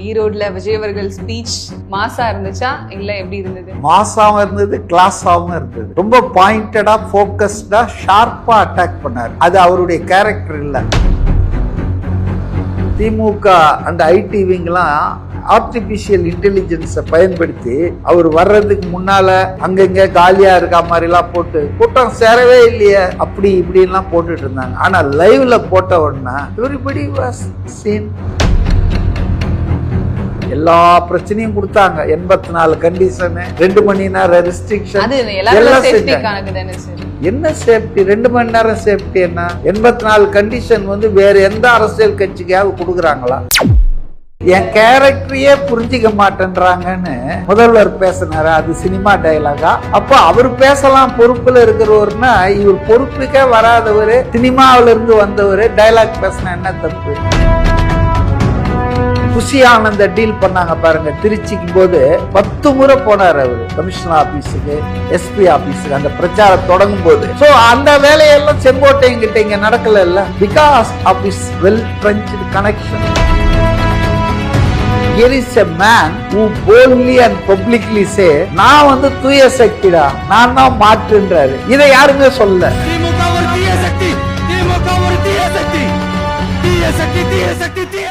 ஈரோட்ல விஜய் அவர்கள் ஸ்பீச் மாசா இருந்துச்சா இல்ல எப்படி இருந்தது? மாசாவும் இருந்தது, கிளாஸாவும் இருந்தது. ரொம்ப பாயிண்டடா, போக்கஸ்டா, ஷார்ப்பா அட்டாக் பண்ணாரு. அது அவருடைய கேரக்டர் இல்ல. திமுக அந்த ஐடி விங்லாம் ஆர்டிபிஷியல் இன்டெலிஜென்ஸை பயன்படுத்தி அவர் வர்றதுக்கு முன்னால அங்கங்க காலியா இருக்க மாதிரி எல்லாம் போட்டு கூட்டம் சேரவே இல்லையே அப்படி இப்படி எல்லாம் போட்டுட்டு இருந்தாங்க. ஆனா லைவ்ல போட்ட உடனே எவ்ரிபடி வாஸ் சீன். எல்லா பிரச்சனையும் கொடுத்தாங்க. 84 கண்டிஷன், 2 மணி நேரம் ரெஸ்ட்ரிக்ஷன், என்ன சேஃப்டி? 2 மணி நேரம் சேஃப்டி என்ன? 84 கண்டிஷன் வேற எந்த அரசியல் கட்சிக்காவது கொடுக்குறாங்களா? என் கேரக்டரையே புரிஞ்சிக்க மாட்டேன்றாங்கன்னு முதல்வர் பேசினாரு. அது சினிமா டயலாகா? அப்ப அவர் பேசலாம் பொறுப்புல இருக்கிறவர்னா, இவர் பொறுப்புக்கே வராதவரு, சினிமாவில இருந்து வந்தவரு டயலாக் பேசினா என்ன தப்பு? குஷி ஆனந்த டீல் பண்ணாங்க பாருங்க திருச்சிக்கும் போது 10 முறை போனார் அவரு கமிஷனர் ஆபீஸுக்கு, எஸ்பி ஆபீஸுக்கு அந்த பிரச்சாரம் தொடங்கும் போது. சோ அந்த வேலையெல்லாம் செங்கோட்டையன் கிட்ட இங்க நடக்கல இல்ல, because of is well trenched connection. Here is a man who boldly and publicly say, நான் தூய சக்திடா, நான் தான் மாற்றுன்றாரு. இதை யாருமே சொல்ல. திமுக ஒரு தீய சக்தி, திமுக ஒரு தீய சக்தி, தீய சக்தி, தீய சக்தி, தீய